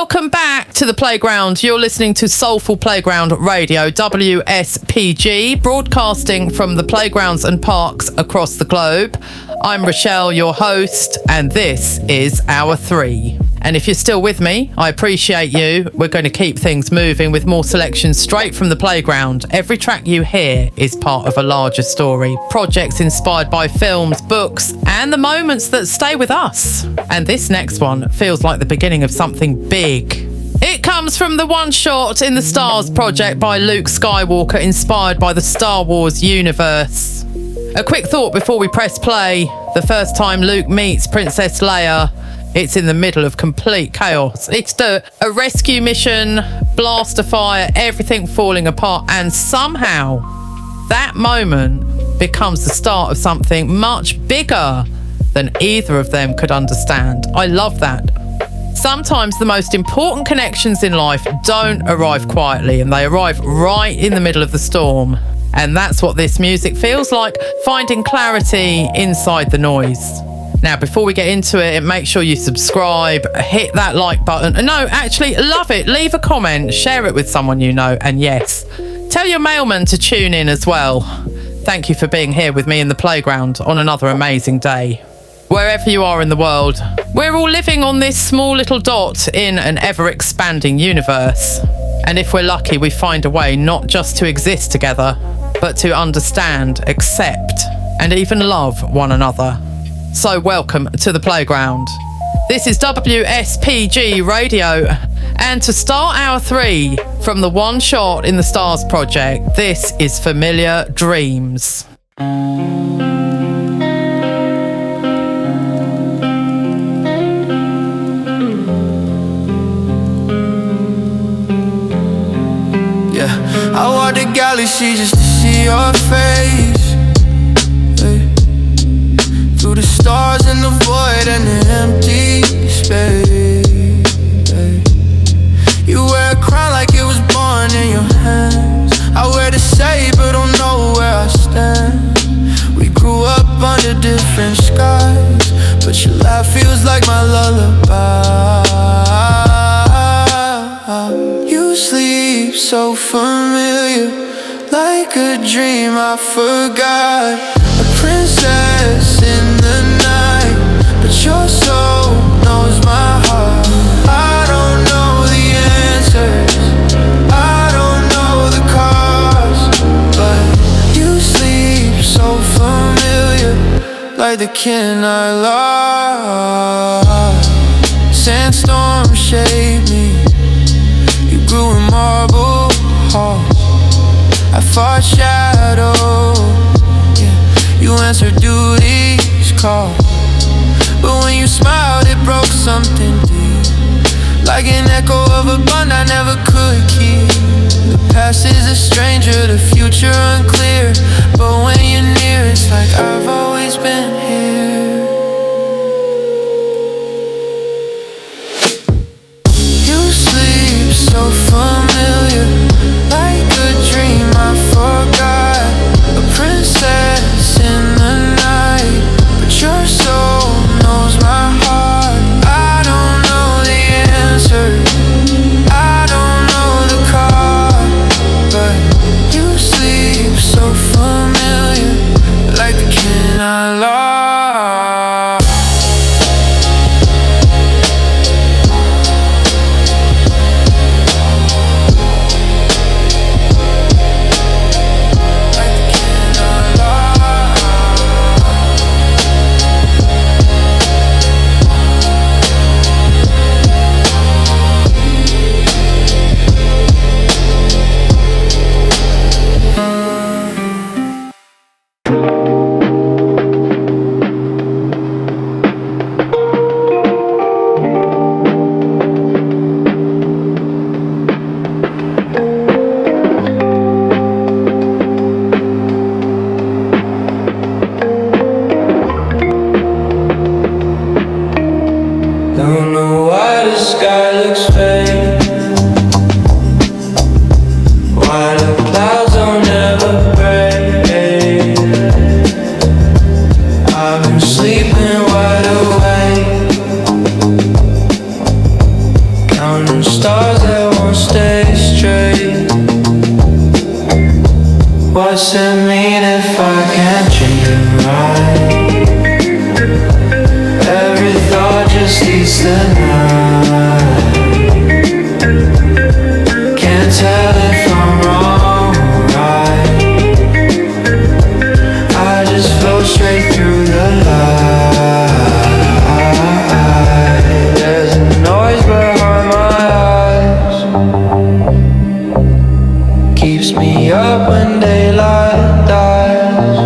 Welcome back to the Playground. You're listening to Soulful Playground Radio, WSPG, broadcasting from the playgrounds and parks across the globe. I'm Rachell, your host, and this is Hour 3. And if you're still with me, I appreciate you. We're going to keep things moving with more selections straight from the playground. Every track you hear is part of a larger story. Projects inspired by films, books, and the moments that stay with us. And this next one feels like the beginning of something big. It comes from the One Shot in the Stars project by Luke Skywalker, inspired by the Star Wars universe. A quick thought before we press play. The first time Luke meets Princess Leia, it's in the middle of complete chaos. It's a rescue mission, blast of fire, everything falling apart, and somehow that moment becomes the start of something much bigger than either of them could understand. I love that. Sometimes the most important connections in life don't arrive quietly, and they arrive right in the middle of the storm. And that's what this music feels like, finding clarity inside the noise. Now, before we get into it, make sure you subscribe, hit that like button. No, actually, love it. Leave a comment, share it with someone you know, and yes, tell your mailman to tune in as well. Thank you for being here with me in the playground on another amazing day. Wherever you are in the world, we're all living on this small little dot in an ever-expanding universe. And if we're lucky, we find a way not just to exist together, but to understand, accept, and even love one another. So welcome to the playground. This is WSPG Radio, and to start Hour 3 from the One Shot in the Stars project, this is Familiar Dreams. I walk the galaxy just to see your face, hey. Through the stars and the void and the empty space, hey. You wear a crown like it was born in your hands. I wear the saber, don't know where I stand. We grew up under different skies, but your laugh feels like my lullaby. You sleep so familiar, like a dream I forgot. A princess in the night, but your soul knows my heart. I don't know the answers, I don't know the cause, but you sleep so familiar, like the kin I lost. Sandstorm shaped me, grew in marble halls. I fought shadow, yeah. You answered duty's call, but when you smiled it broke something deep, like an echo of a bond I never could keep. The past is a stranger, the future unclear, but when you're near it's like I've always been here. So familiar, like a dream I forgot. A princess in the night, but your soul knows my heart. I don't know the answer, I don't know the cause, but you sleep so familiar, like the kin I lost. counting stars that won't stay straight. What's it mean if I can't treat it right? Every thought just eats the night. Can't tell if I'm wrong or right. I just flow straight through the light. There's a noise behind my eyes, keeps me up when daylight dies.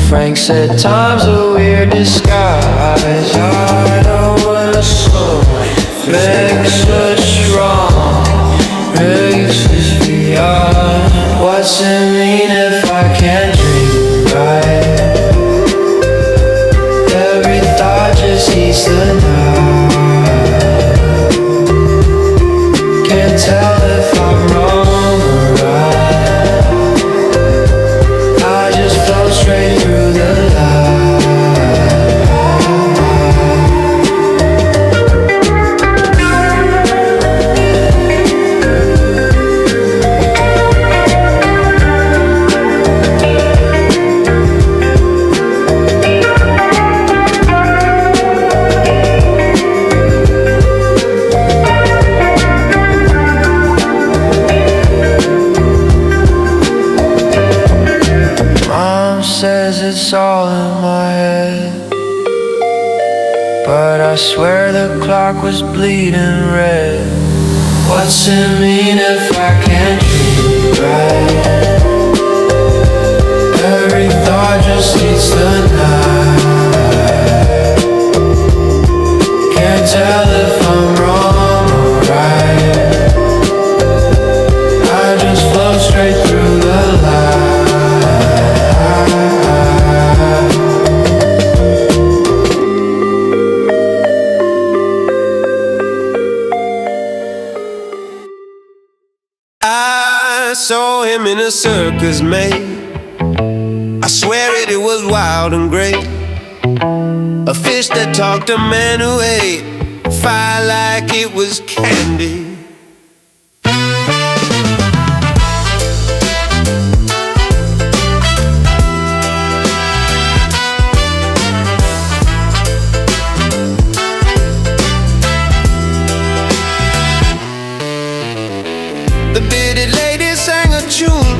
Frank said time's a weird disguise. I know when a soul makes us wrong, makes us beyond. What's it mean if I can't dream right? Every thought just eats the night. Can't tell if I'm wrong or right. I just flow straight through the says it's all in my head, but I swear the clock was bleeding red. What's it mean if I can't dream right? Every thought just eats the night. Can't tell if I'm wrong or right. I just flow straight through the light. I saw him in a circus, mate. I swear it was wild and great. A fish that talked a man who ate fire like it was candy. The bearded lady sang a tune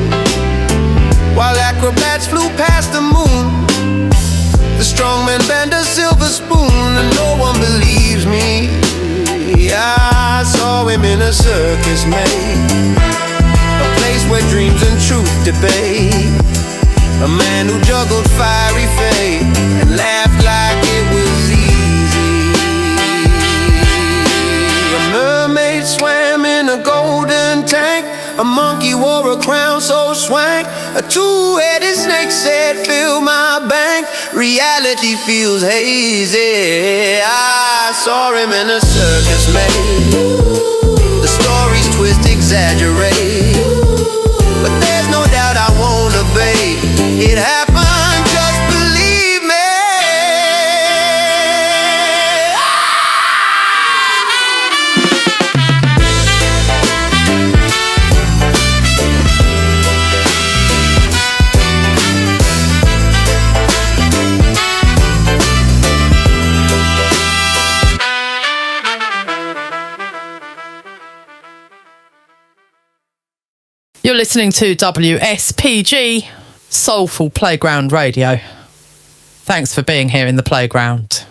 while acrobats flew past the moon. The strong man bent a silver spoon and no one believes me. I saw him in a circus, mate, a place where dreams and truth debate. A man who juggled fiery fate and laughed like it was easy. A mermaid swam in a golden tank. A monkey wore a crown so swank. A two-headed snake said, fill my bank. Reality feels hazy. I saw him in a circus, mate. The stories twist, exaggerate, but there's no doubt I won't obey. It happened, just believe me. You're listening to WSPG, Soulful Playground Radio. Thanks for being here in the playground.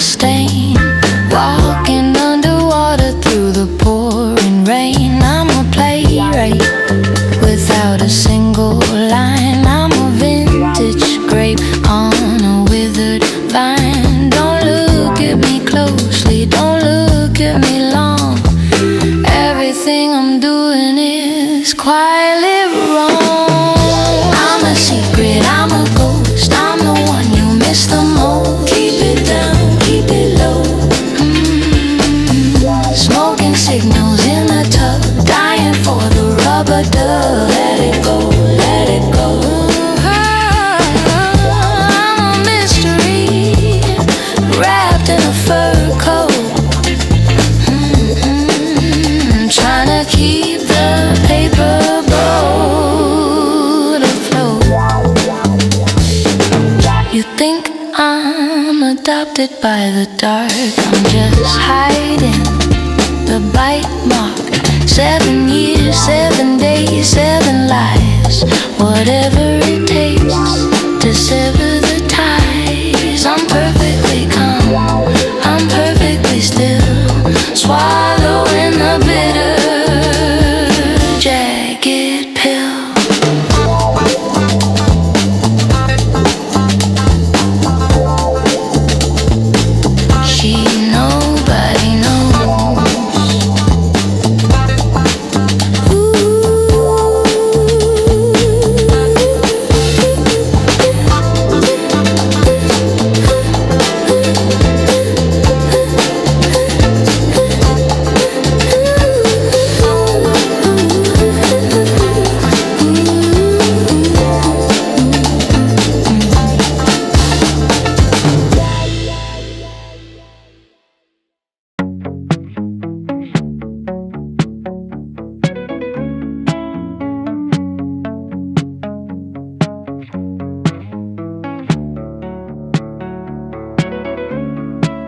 stain. Walking underwater through the pouring rain. I'm a playwright without a single line. I'm a vintage grape on a withered vine. Don't look at me closely, don't look at me long. Everything I'm doing is quietly wrong. I'm a secret, I'm a ghost, I'm the one you miss the most. Keep it down, keep it low. Smoking signals in the tub, dying for the rubber duck. Let it go, let it go. I'm a mystery, wrapped in a fur coat. Trying to keep the paper boat afloat. You think I'm adopted by the dark? I'm just hiding the bite mark. 7 years, 7 days, 7 lives. Whatever it takes to sever the ties. I'm perfectly calm, I'm perfectly still, swallowing the bitter jagged pill. She nobody knows.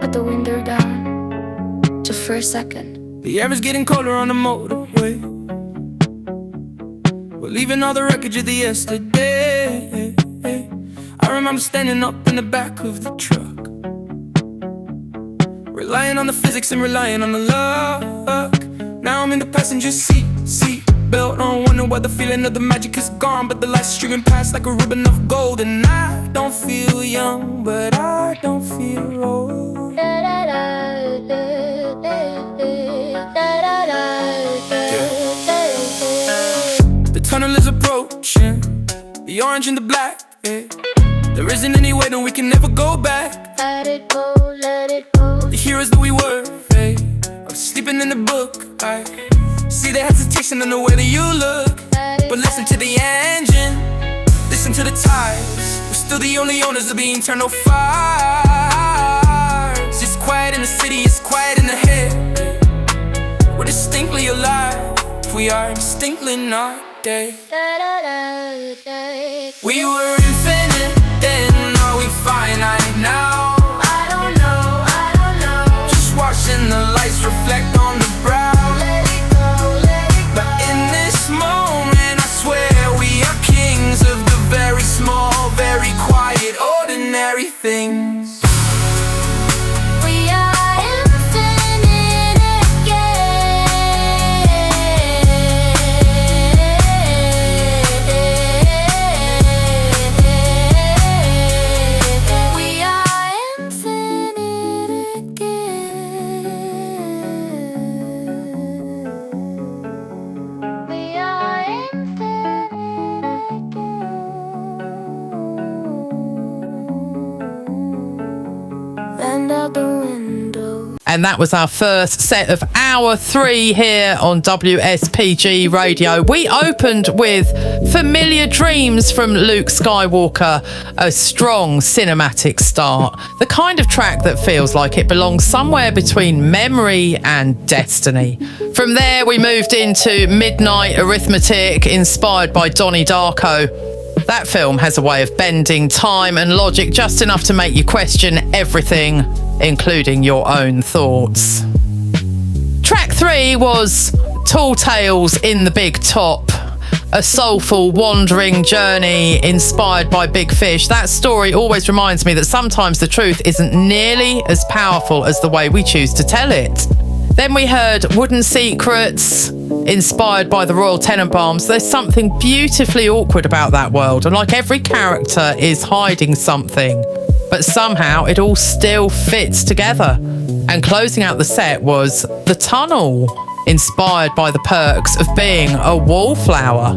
Put the window down, just for a second. The air is getting colder on the motorway. We're leaving all the wreckage of the yesterday. I remember standing up in the back of the truck, relying on the physics and relying on the luck. Now I'm in the passenger seat belt on. Wonder why the feeling of the magic is gone, but the lights streaming past like a ribbon of gold. And I don't feel young, but I don't feel old. The tunnel is approaching, the orange and the black, yeah. There isn't any way that we can never go back. Let it go, let it go. The heroes that we were, hey. I was sleeping in the book, I see the hesitation in the way that you look. But listen to the engine, listen to the tires. We're still the only owners of the internal fires. It's quiet in the city, it's quiet in the head. We're distinctly alive, we are distinctly not dead. We were infinite then, are we finite now? I don't know. Just watching the lights reflect on the brow. Let it go, let it go. But in this moment, I swear we are kings of the very small, very quiet, ordinary things. We are infinite again. We are infinite again. We are infinite again. Bend out the window. And that was our first set of hour 3 here on WSPG Radio. We opened with Familiar Dreams from Luke Skywalker, a strong cinematic start. The kind of track that feels like it belongs somewhere between memory and destiny. From there, we moved into Midnight Arithmetic, inspired by Donnie Darko. That film has a way of bending time and logic just enough to make you question everything, including your own thoughts. Track 3 was Tall Tales in the Big Top. A soulful, wandering journey inspired by big fish. That story always reminds me that sometimes the truth isn't nearly as powerful as the way we choose to tell it. Then we heard Wooden Secrets, inspired by the Royal Tenenbaums. There's something beautifully awkward about that world, and like every character is hiding something, but somehow it all still fits together. And closing out the set was The Tunnel, inspired by the perks of being a wallflower.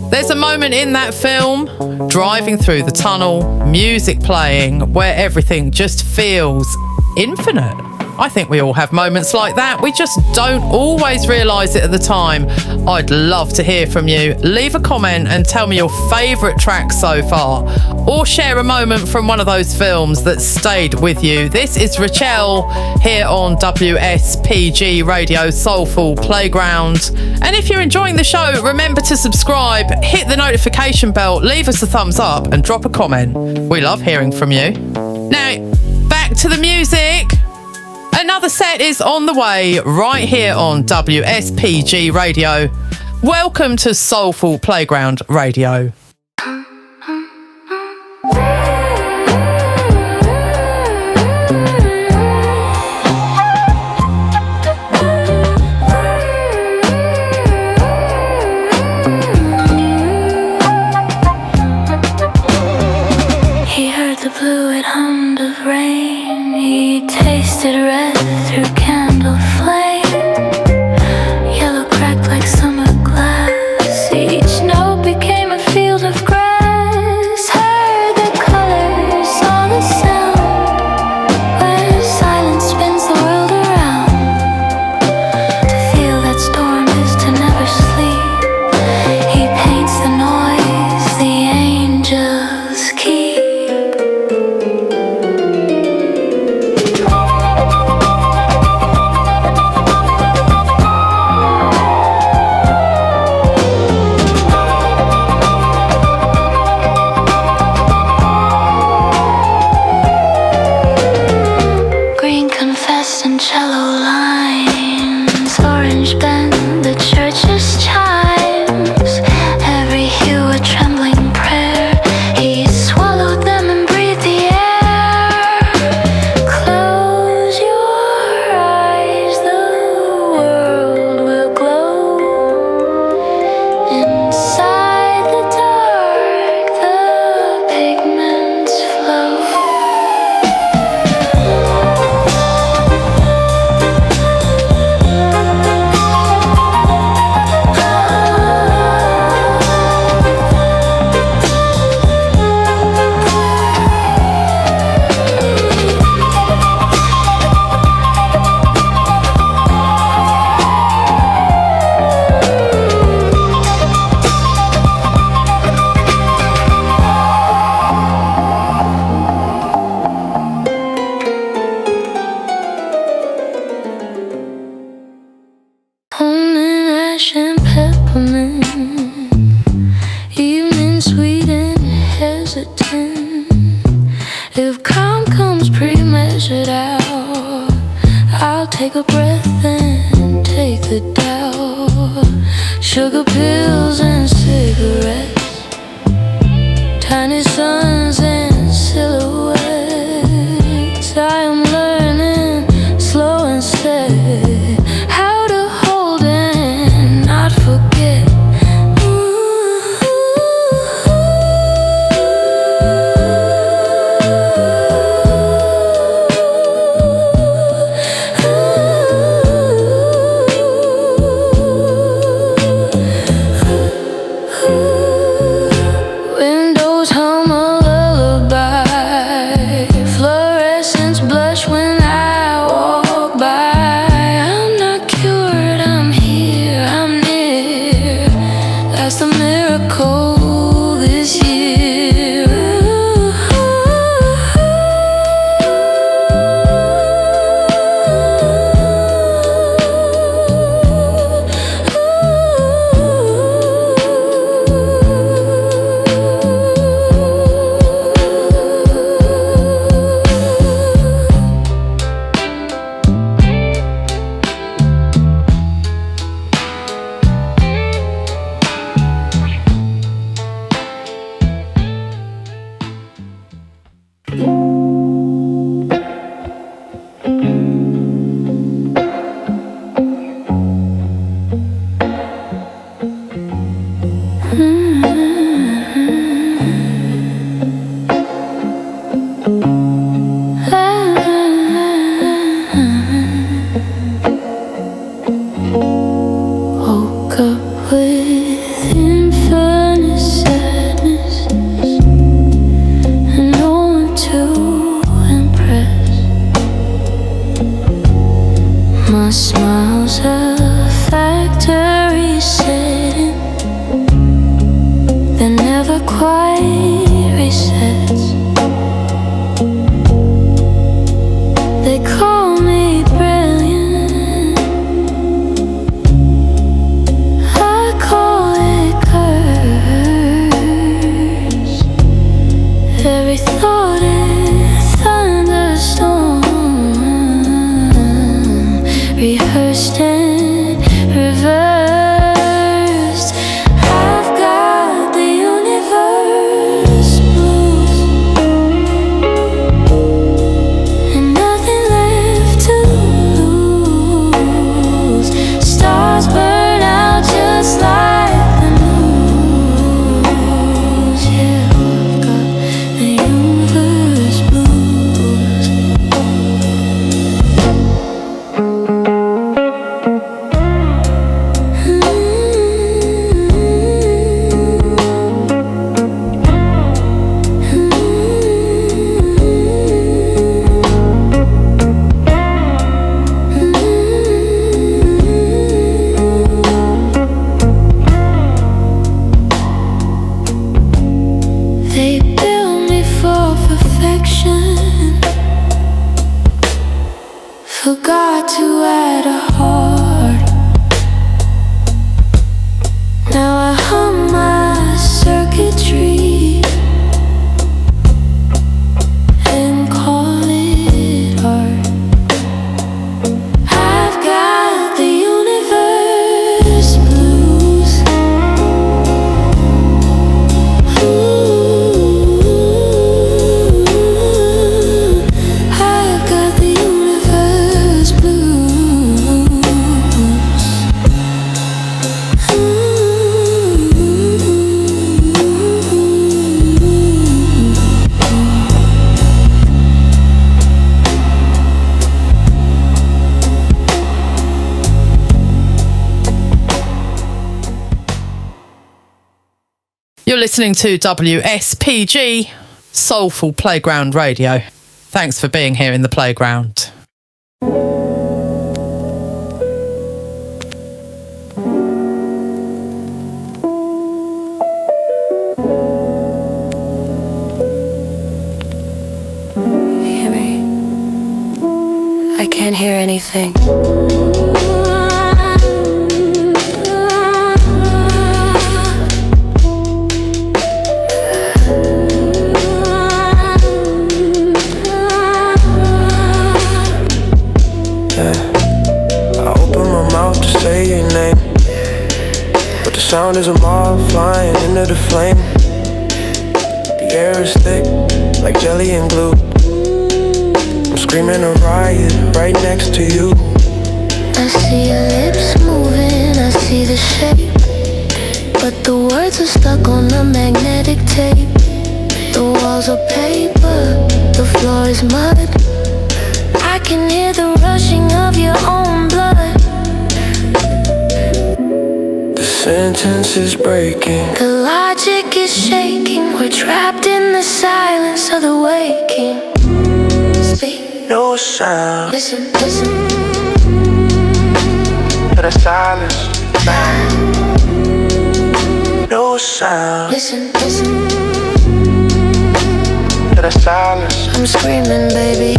There's a moment in that film, driving through the tunnel, music playing, where everything just feels infinite. I think we all have moments like that. We just don't always realise it at the time. I'd love to hear from you. Leave a comment and tell me your favourite track so far, or share a moment from one of those films that stayed with you. This is Rachell here on WSPG Radio Soulful Playground. And if you're enjoying the show, remember to subscribe, hit the notification bell, leave us a thumbs up and drop a comment. We love hearing from you. Now, back to the music. Another set is on the way right here on WSPG Radio. Welcome to Soulful Playground Radio. He heard the blue, it hummed of rain. He tasted red through candle flame. Yellow cracked like summer glass. Each note became a field of grass. Heard the colors on the sound. Where silence spins the world around. To feel that storm is to never sleep. He paints the noise the angels keep. Green confessed and cello lines. Orange bend the church's chimes. Every hue a trembling prayer. He swallowed them and breathed the air. Close your eyes, the world will glow. Inside the dark, the pigments flow. Morning ash and peppermint. Evening sweet and hesitant. If calm comes pre-measured out, I'll take a breath and take the doubt. Sugar pills and cigarettes. Tiny suns and silhouettes. I am learning slow and steady how to hold and not forget. Windows hum a lullaby. My smile's a factory setting that never quite resets. They call me brilliant, I call it curse. Every thought is thunderstorm, rehearsed and reversed. I've got the universe blues and nothing left to lose. Stars burn out just like the news. Yeah, I've got the universe blues. They build me for perfection, forgot to add a heart. Now I hum my circuitry and call it art. I've got the universe blues. Ooh, I've got the universe blues. You're listening to WSPG, Soulful Playground Radio. Thanks for being here in the playground. Hear me? I can't hear anything. I open my mouth to say your name, but the sound is a moth flying into the flame. The air is thick, like jelly and glue. I'm screaming a riot right next to you. I see your lips moving, I see the shape, but the words are stuck on the magnetic tape. The walls are paper, the floor is mud. I can hear the rushing of your own blood. The sentence is breaking. The logic is shaking. We're trapped in the silence of the waking. Speak, No sound listen, listen. to the silence. No sound Listen, listen. to the silence. I'm screaming, baby.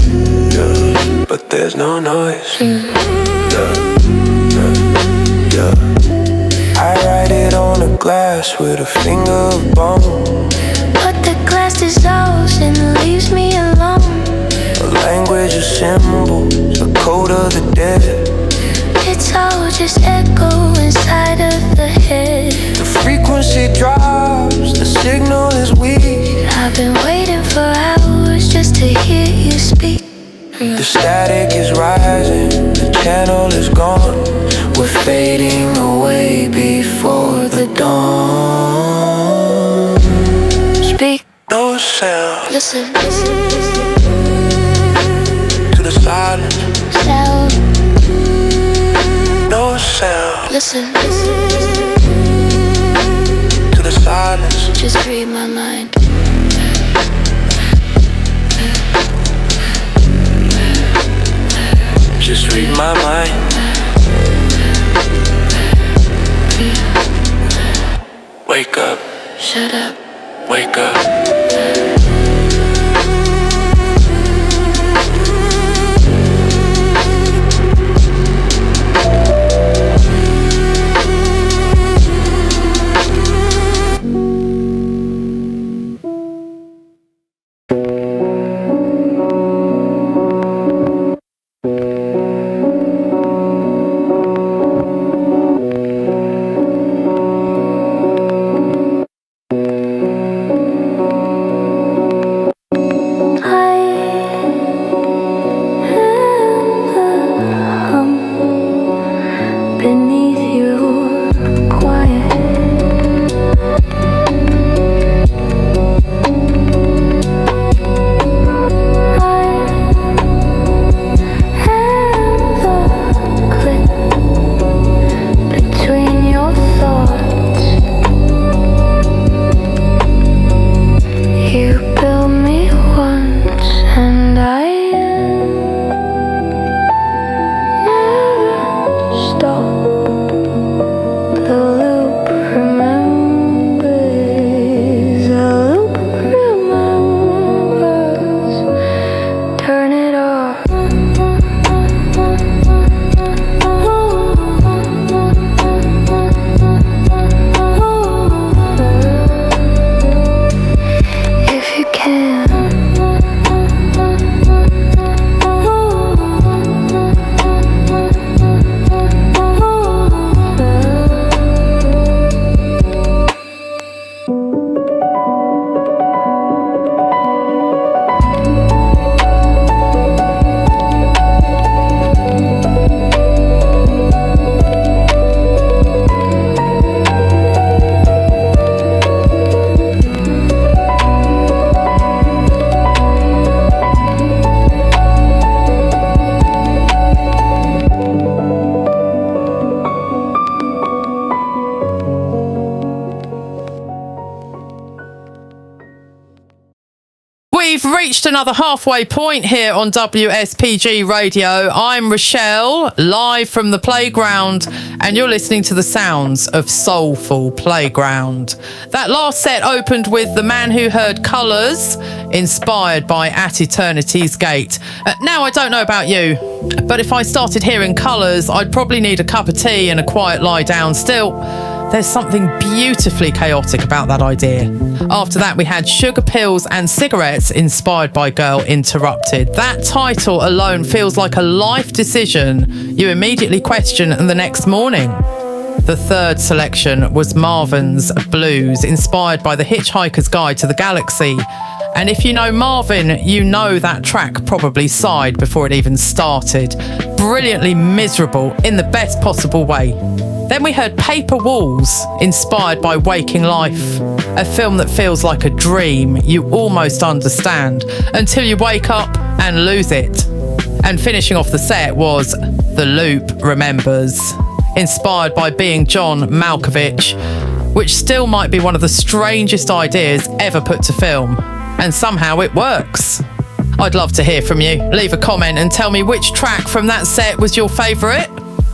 Yeah, but there's no noise. Yeah. I write it on the glass with a finger of bone. But the glass dissolves and leaves me alone. A language of symbols, the code of the dead. It's all just echo inside of the head. The frequency drops, the signal is weak. I've been waiting for hours just to hear you speak. The static is rising, the channel is gone. We're fading away before the dawn. Speak, No sound listen, listen. to the silence. Sound, No sound listen, listen. to the silence. Just read my mind. Just read my mind. shut up. Wake up. We've reached another halfway point here on WSPG Radio. I'm Rachell, live from the playground, and you're listening to the sounds of Soulful Playground. That last set opened with The Man Who Heard Colours, inspired by At Eternity's Gate. Now, I don't know about you, but if I started hearing colours, I'd probably need a cup of tea and a quiet lie down. Still, there's something beautifully chaotic about that idea. After that, we had Sugar Pills and Cigarettes, inspired by Girl Interrupted. That title alone feels like a life decision you immediately question the next morning. The third selection was Marvin's Blues, inspired by the Hitchhiker's Guide to the Galaxy. And if you know Marvin, you know that track probably sighed before it even started. Brilliantly miserable in the best possible way. Then we heard Paper Walls, inspired by Waking Life, a film that feels like a dream you almost understand until you wake up and lose it. And finishing off the set was The Loop Remembers, inspired by Being John Malkovich, which still might be one of the strangest ideas ever put to film. And somehow it works. I'd love to hear from you. Leave a comment and tell me which track from that set was your favourite.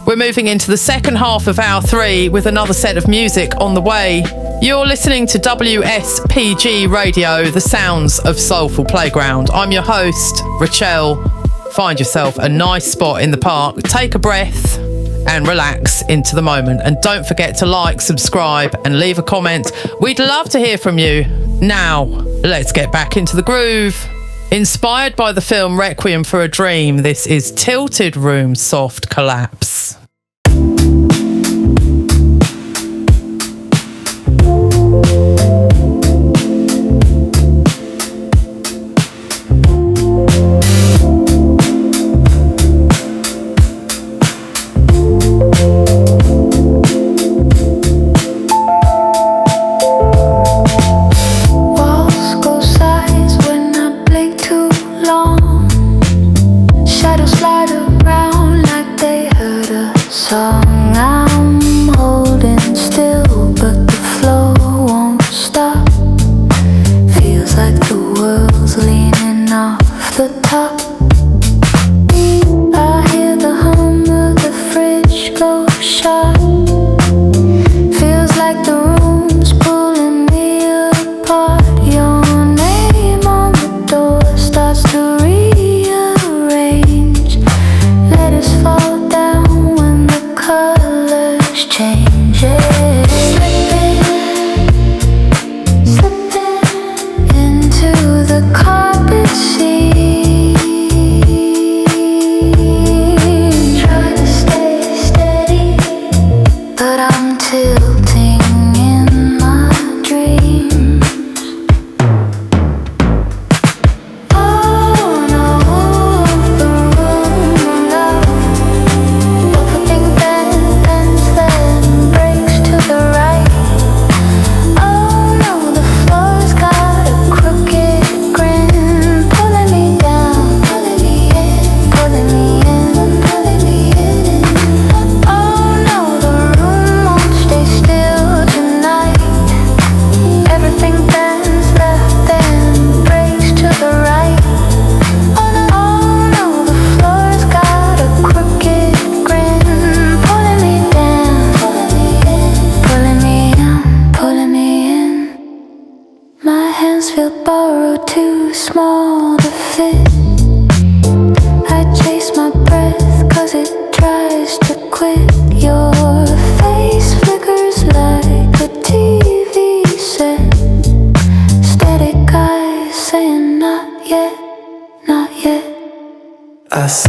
We're moving into the second half of hour 3 with another set of music on the way. You're listening to WSPG Radio, the sounds of Soulful Playground. I'm your host, Rachell. Find yourself a nice spot in the park, take a breath and relax into the moment. And don't forget to like, subscribe and leave a comment. We'd love to hear from you. Now, let's get back into the groove. Inspired by the film Requiem for a Dream, this is Tilted Room Soft Collapse. Feels like the room's pulling me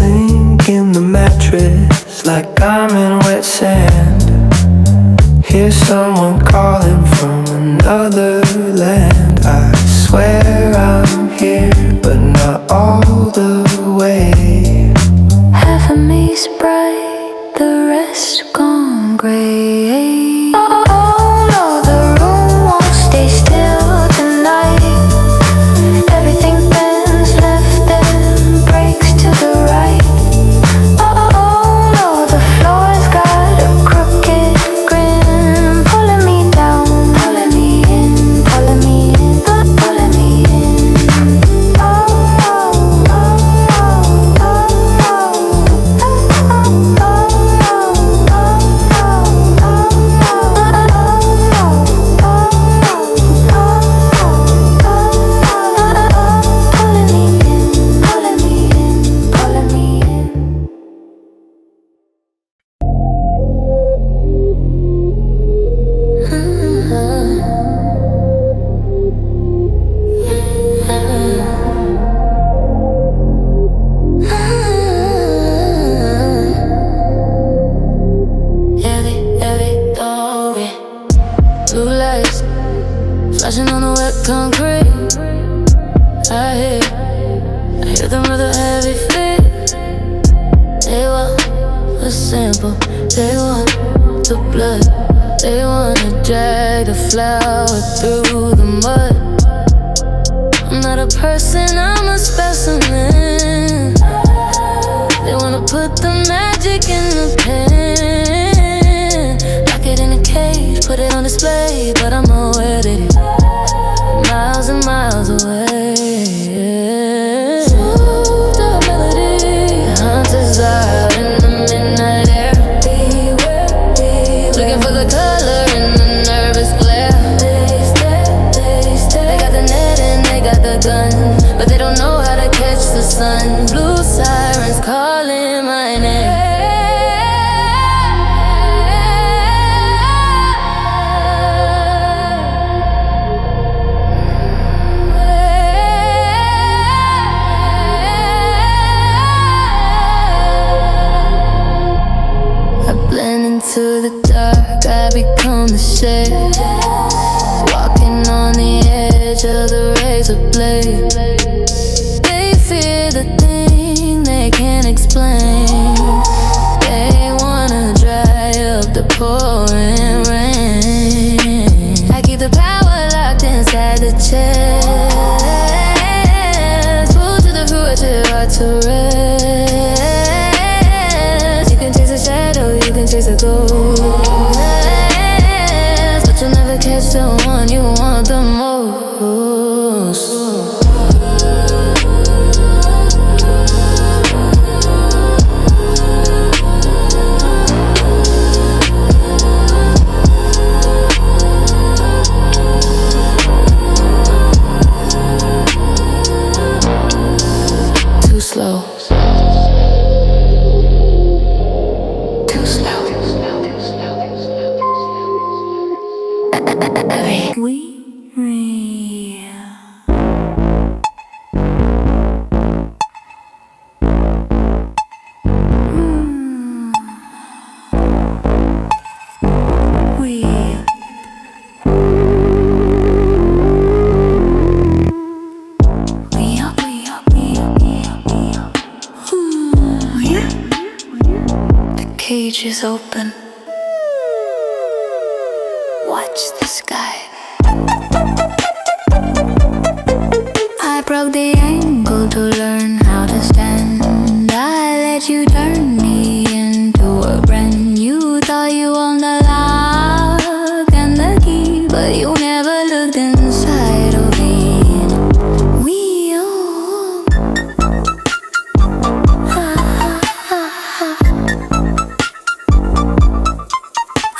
sink in the mattress like I'm in wet sand. Hear someone calling from another land. I swear I'm here, but not all the way. Half of me's bright, the rest gone gray. Oh no, the room won't stay still tonight. Everything bends left and breaks to the right. Oh no, the floor's got a crooked grin, pulling me down, pulling me in, pulling me in, pulling me in. Oh no, oh no, pulling me in, pulling me in, pulling me in. Blue lights flashing on the wet concrete. I hear them with a heavy feet. They want a sample, they want the blood, they wanna drag the flower through the mud. I'm not a person, I'm a specimen. They wanna put the magic in the pen, lock it in a cage, put it on display, but I'm aware that it's miles and miles away. Smooth the melody, the hunters are out in the midnight air. Beware, beware. Looking for the color in the nervous glare. They got the net and they got the gun, but they don't know how to catch the sun. Blue sirens calling my name. I blend into the dark, I become the shade. Walking on the edge of the razor blade. They fear the thing they can't explain. They wanna dry up the pouring rain. I keep the power locked inside the chest. Full to the fruit, too hard to rest. You can chase a shadow, you can chase a ghost, but you'll never catch the one you want the most. Too slow. Too slow. We real. The cage is open. Watch the sky. I broke the ankle to learn how to stand. I let you turn me into a brand. You thought you owned the lock and the key, but you never looked inside of it. We all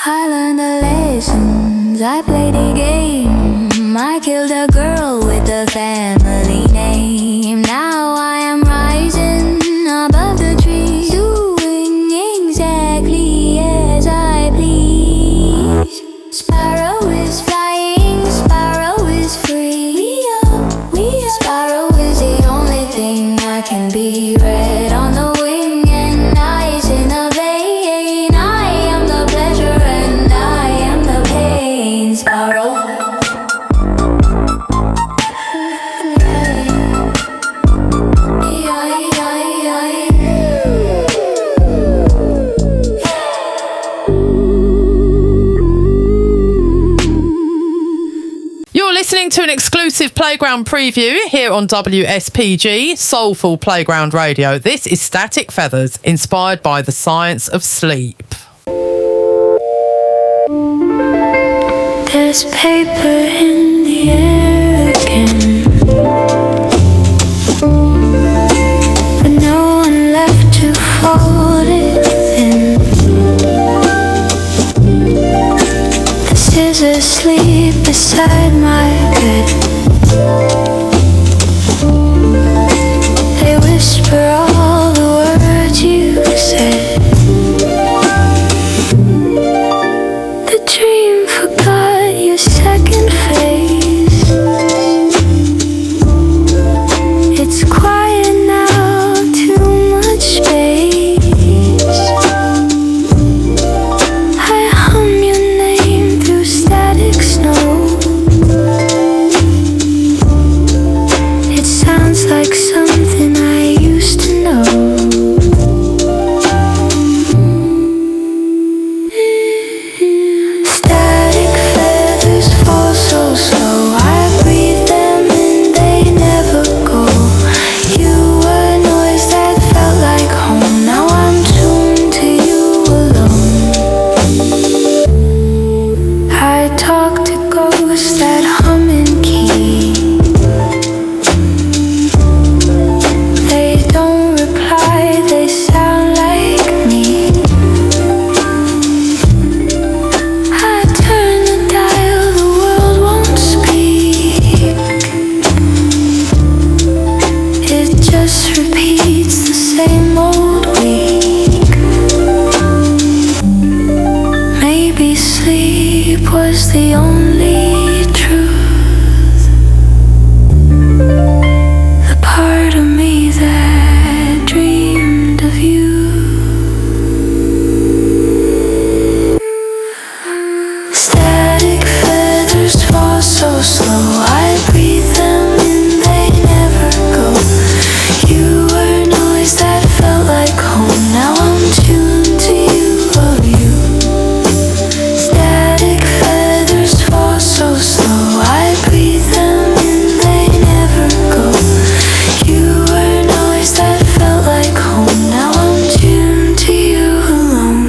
I learned the lessons, I played a game. I killed a girl with a family name. Now I am rising above the trees, doing exclusive playground preview here on WSPG, Soulful Playground Radio. This is Static Feathers, inspired by the science of sleep. There's paper in the air again, but no one left to fold it in. The scissors sleep beside my bed. They whisper all the words you said. The dream forgot your second phase. It's quiet now, too much space. I hum your name through static snow. It sounds like something I used to know. Static feathers fall so slow. I breathe them in, they never go. You were noise that felt like home. Now I'm tuned to you alone. I talk to ghosts that hum and key. They don't reply, they sound like me. I turn the dial, the world won't speak. It just repeats the same old week. Maybe sleep was the only truth. The part of me that dreamed of you. Static feathers fall so slow. I breathe them in, they never go. You were noise that felt like home. Now I'm tuned to you, oh you. Static feathers fall so slow. I breathe them in, they never go. You were noise that felt like home. Now I'm tuned to you alone.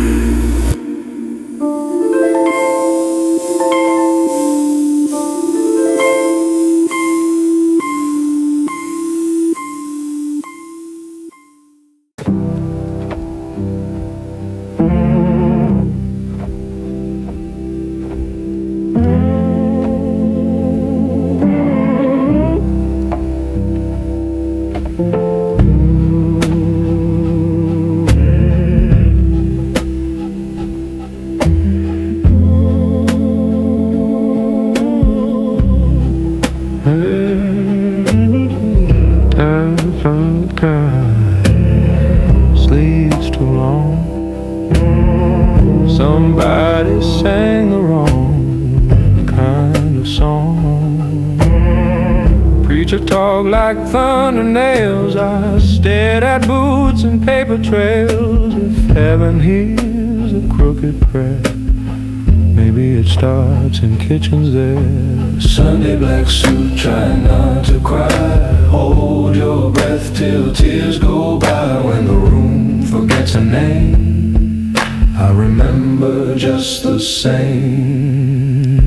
Sleeps too long. Somebody sang the wrong kind of song. Preacher talked like thunder nails. I stared at boots and paper trails. If heaven hears a crooked prayer, maybe it starts in kitchens there. Sunday black suit, try not to cry. Hold your breath till tears go by. When the room forgets a name, I remember just the same.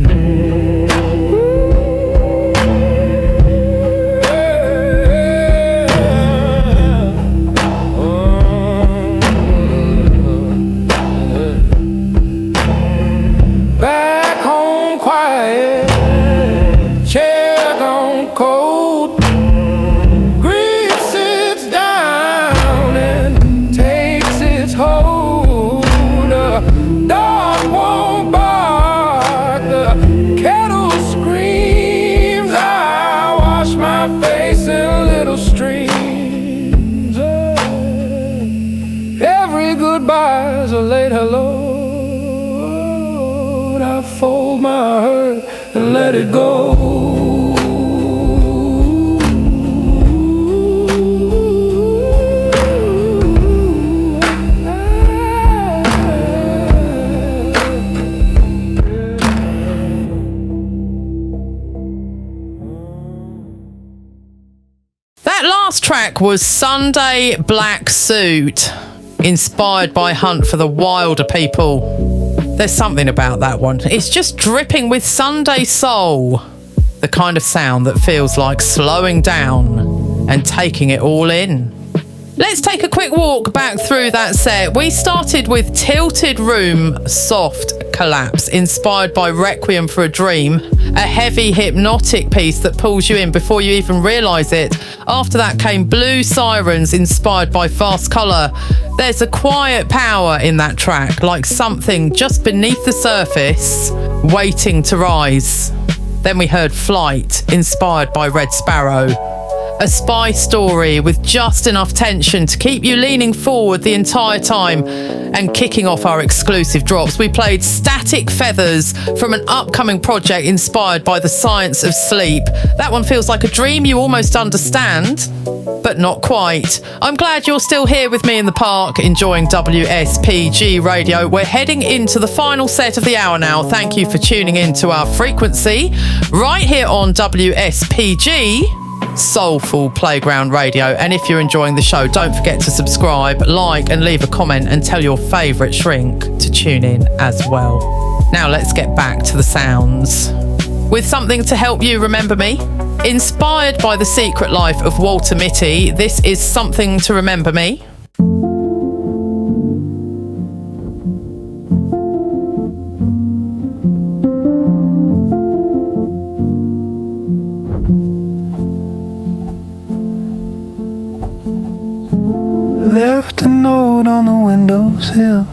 Back home quiet, chair gone cold. Grief sits down and takes its hold. The dog won't bark, the kettle screams. I wash my face in little streams. Every goodbye's a late hello. I fold my hurt and let it go. track was Sunday Black Suit, inspired by Hunt for the Wilder People. There's something about that one. It's just dripping with Sunday soul. The kind of sound that feels like slowing down and taking it all in. Let's take a quick walk back through that set. We started with Tilted Room Soft Collapse, inspired by Requiem for a Dream, a heavy hypnotic piece that pulls you in before you even realise it. After that came Blue Sirens, inspired by Fast Colour. There's a quiet power in that track, like something just beneath the surface, waiting to rise. Then we heard Flight, inspired by Red Sparrow. A spy story with just enough tension to keep you leaning forward the entire time. And kicking off our exclusive drops, we played Static Feathers from an upcoming project inspired by the science of sleep. That one feels like a dream you almost understand, but not quite. I'm glad you're still here with me in the park, enjoying WSPG radio. We're heading into the final set of the hour now. Thank you for tuning in to our frequency right here on WSPG. Soulful Playground Radio. And if you're enjoying the show, don't forget to subscribe, like and leave a comment, and tell your favourite shrink to tune in as well. Now let's get back to the sounds with something to help you remember me. Inspired by The Secret Life of Walter Mitty, this is Something to Remember Me. Left a note on the windowsill,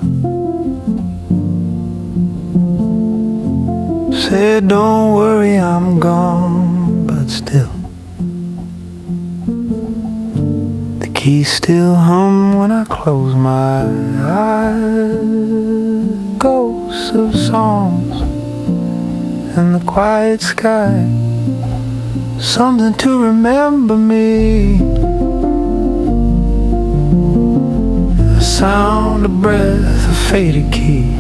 said don't worry I'm gone, but still the keys still hum when I close my eyes. Ghosts of songs in the quiet sky, something to remember me. Sound, a breath, a faded key.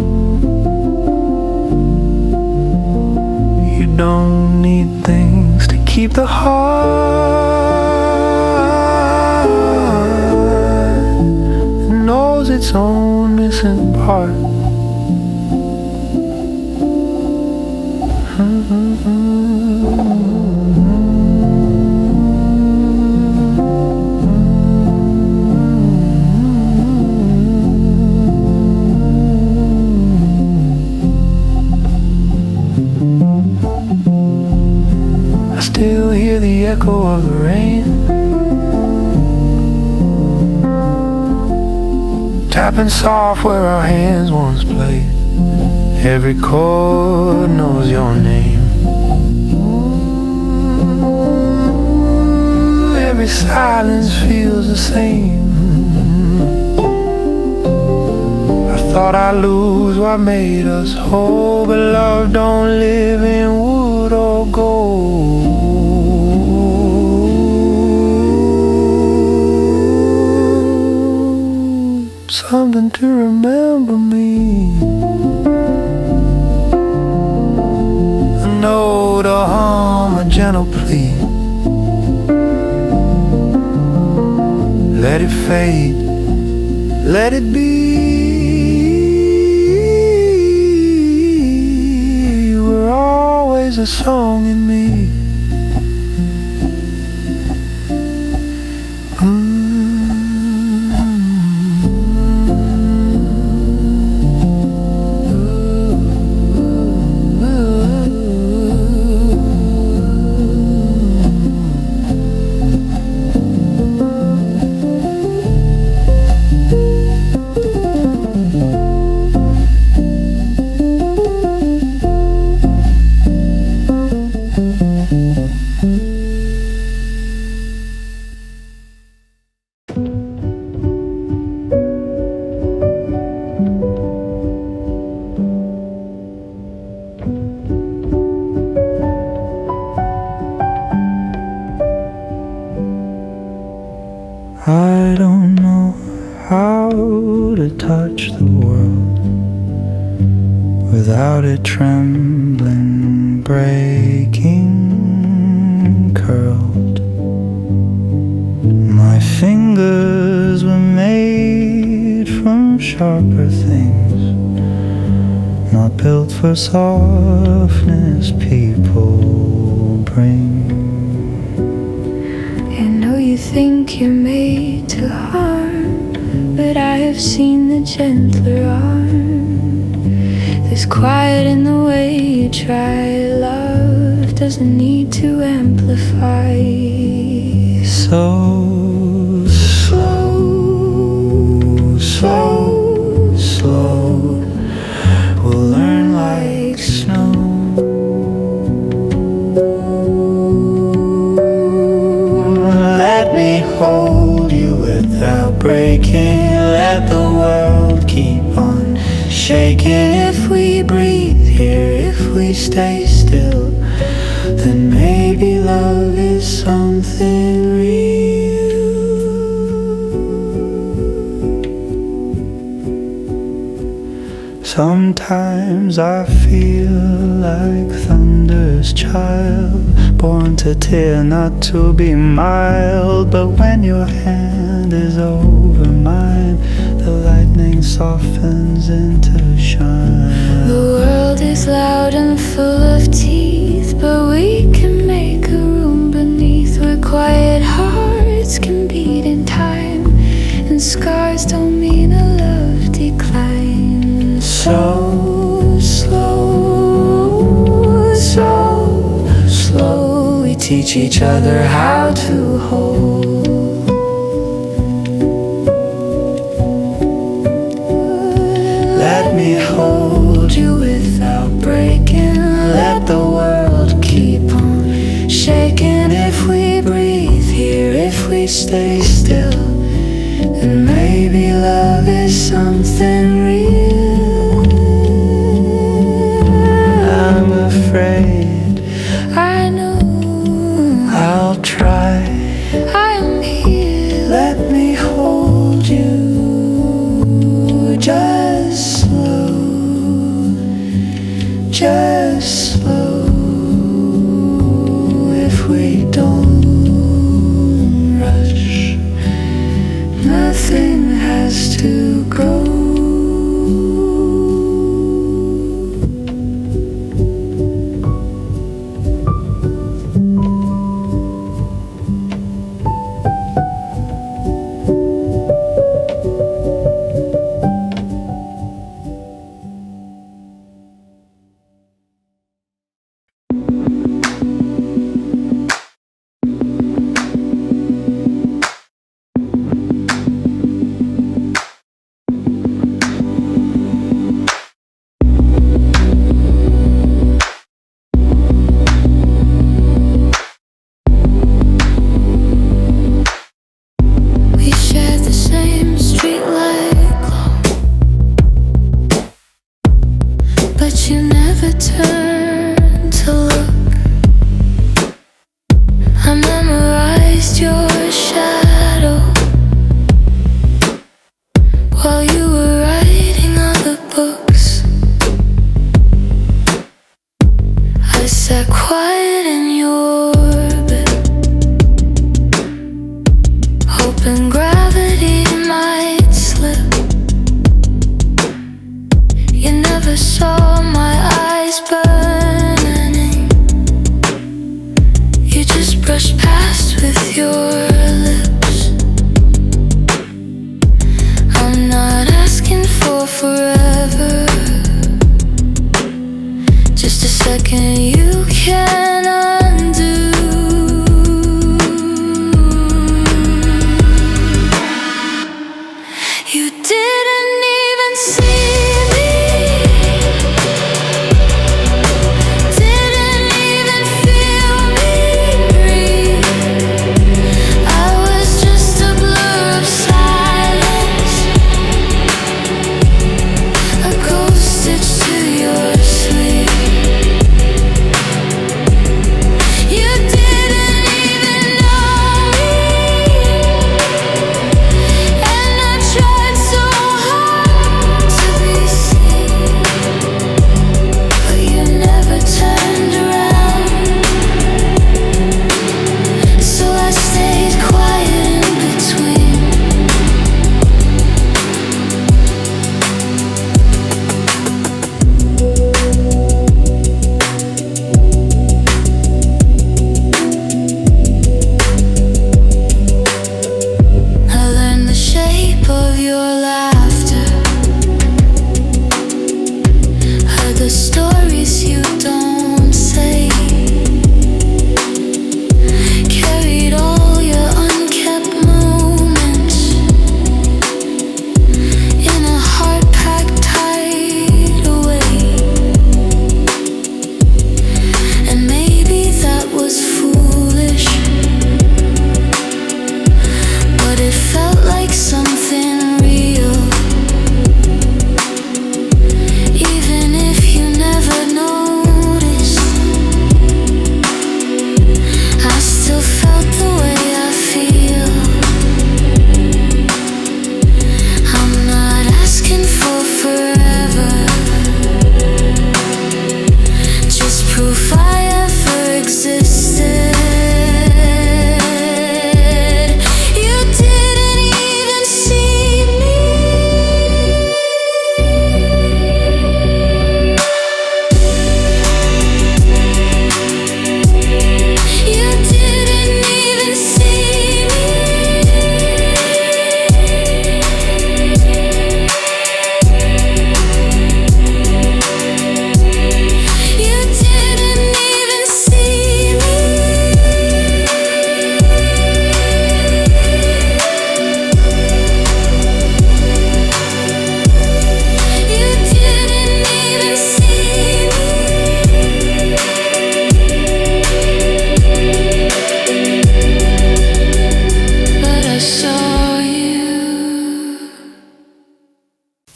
You don't need things to keep the heart. It knows its own missing part. Still hear the echo of the rain, tapping soft where our hands once played. Every chord knows your name. Every silence feels the same. I thought I'd lose what made us whole, but love don't live in wood or gold. Something to remember me. A note, a hum, a gentle plea. Let it fade, let it be. You were always a song in me. I don't know how to touch the world without it trembling, breaking, curled. My of sharper things, not built for softness people bring. I know you think you're made to harm, but I have seen the gentler arm. There's quiet in the way you try. Love doesn't need to amplify. So slow, slow, we'll learn like snow. Let me hold you without breaking. Let the world keep on shaking. If we breathe here, if we stay still, then maybe love is something real. Sometimes I feel like thunder's child, born to tear, not to be mild. But when your hand is over mine, the lightning softens into shine. The world is loud and full of teeth, but we can make a room beneath where quiet hearts can beat in time, and scars don't mean a love decline. So slow, so slow, we teach each other how to hold. Let me hold you without breaking. Let the world keep on shaking. If we breathe here, if we stay still, then maybe love is something real. I'm afraid, I know, I'll try. I'm here. Let me hold you, just slow, just slow. If we don't rush, nothing has to go.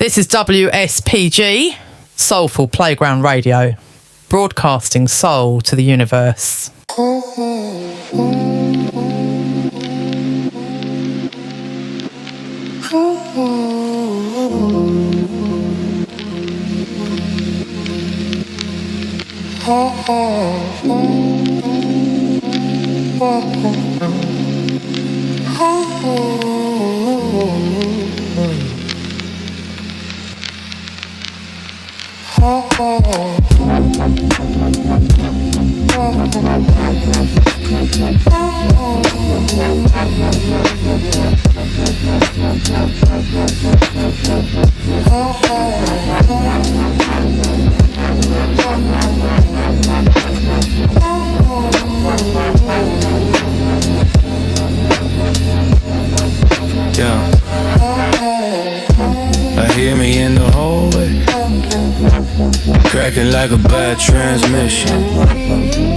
This is WSPG, Soulful Playground Radio, broadcasting soul to the universe. Hear me in the hallway, cracking like a bad transmission,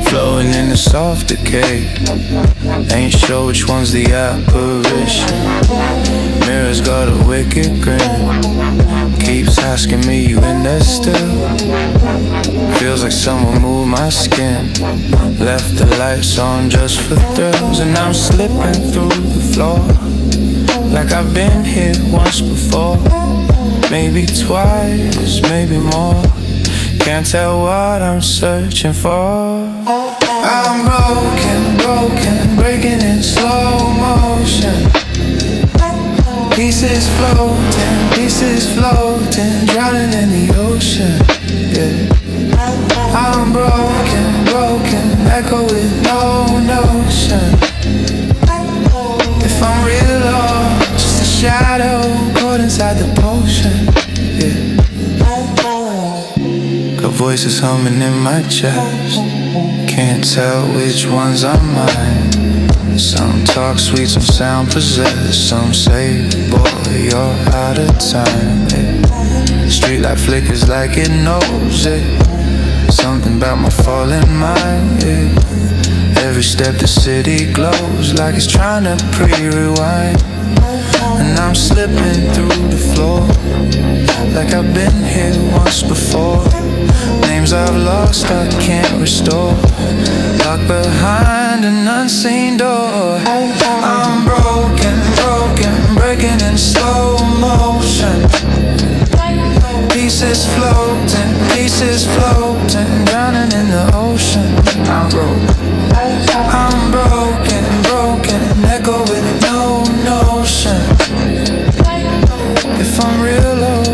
flowing in the soft decay. Ain't sure which one's the apparition. Mirror's got a wicked grin, keeps asking me, you in there still? Feels like someone moved my skin, left the lights on just for thrills, and I'm slipping through the floor like I've been here once before. Maybe twice, maybe more. Can't tell what I'm searching for. I'm broken, breaking in slow motion. Pieces floating, drowning in the ocean. Yeah. I'm broken, echo with no notion. If I'm real or just a shadow caught inside the potion. Yeah. Got voices humming in my chest, can't tell which ones are mine. Some talk sweet, some sound possessed. Some say, boy, you're out of time. Yeah. Street light flickers like it knows it. Something about my falling mind. Yeah. Every step the city glows like it's trying to pre-rewind. And I'm slipping through the floor like I've been here once before. Names I've lost I can't restore, locked behind an unseen door. I'm broken, breaking in slow motion. Pieces floating, drowning in the ocean. I'm broken, echo with no notion. If I'm real or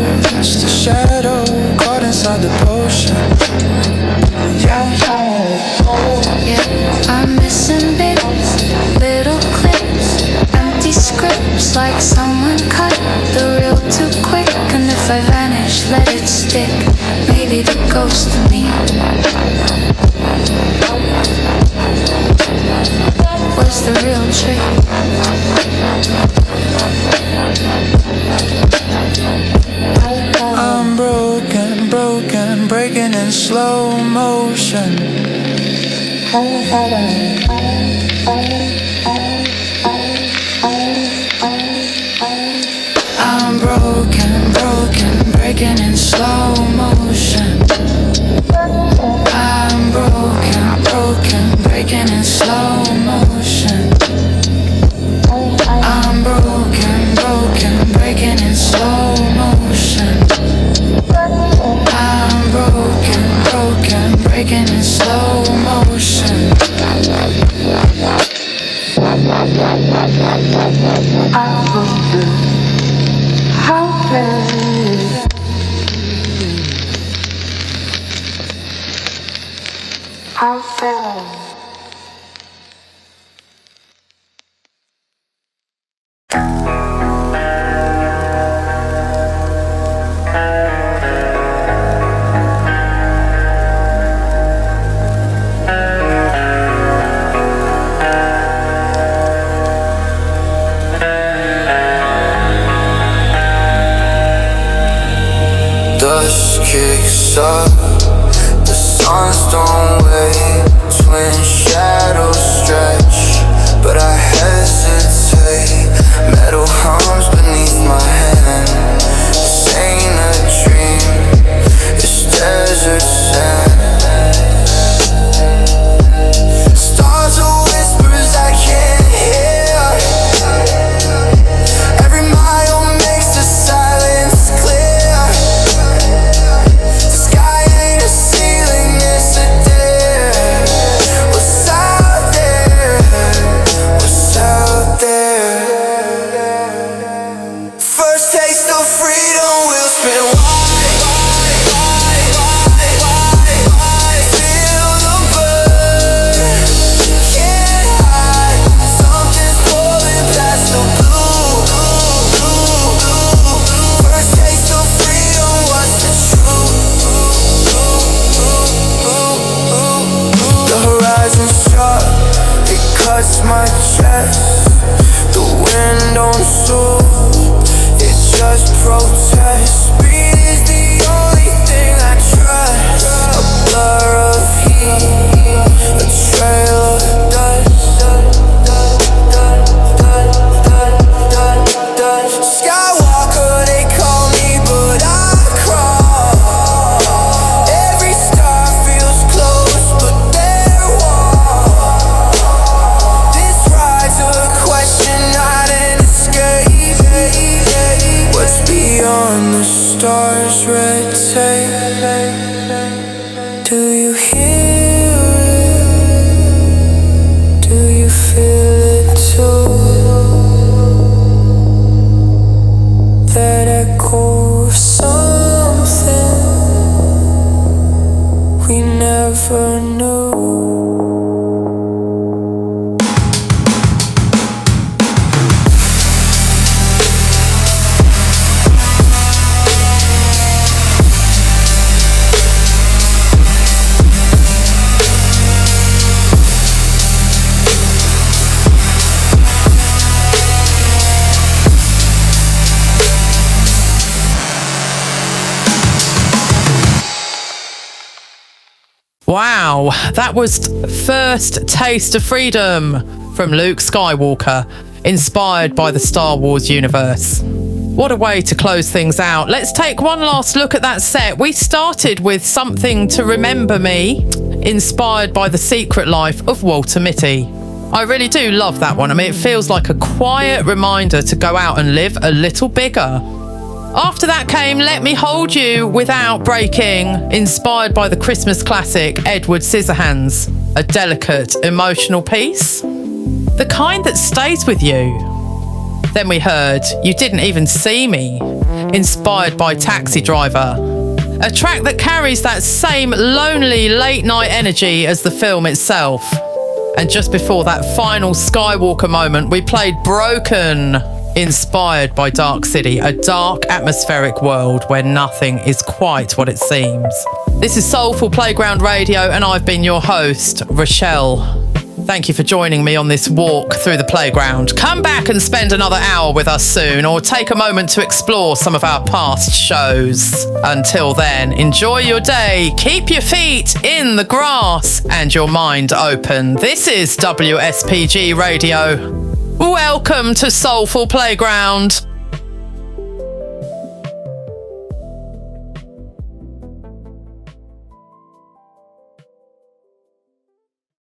just a shadow caught inside the potion. Yeah, I'm missing bits, little clips, empty scripts, like someone cut the reel too quick. And if I vanish, let it stick, maybe the ghost of me. What's the real trick? I'm broken, breaking in slow motion. I'm broken, breaking in slow motion. I'm broken, breaking in slow motion. I'm broken, breaking in slow motion. I'm broken, breaking in slow motion. Dust kicks up, the sun's don't wait. Twin shadows stretch, but I hesitate. Metal hums beneath my hand. This ain't stars red tape. Do you hear it? Do you feel it too? That echo of something we never knew. Wow, that was First Taste of Freedom from Luke Skywalker, inspired by the Star Wars universe. What a way to close things out. Let's take one last look at that set. We started with Something to Remember Me, inspired by The Secret Life of Walter Mitty. I really do love that one. I mean, it feels like a quiet reminder to go out and live a little bigger. After that came Let Me Hold You Without Breaking, inspired by the Christmas classic Edward Scissorhands, a delicate, emotional piece, the kind that stays with you. Then we heard You Didn't Even See Me, inspired by Taxi Driver, a track that carries that same lonely late-night energy as the film itself. And just before that final Skywalker moment, we played Broken, inspired by Dark City, a dark atmospheric world where nothing is quite what it seems. This is Soulful Playground Radio and I've been your host, Rachell. Thank you for joining me on this walk through the playground. Come back and spend another hour with us soon, or take a moment to explore some of our past shows. Until then, enjoy your day, keep your feet in the grass and your mind open. This is WSPG Radio. Welcome to Soulful Playground.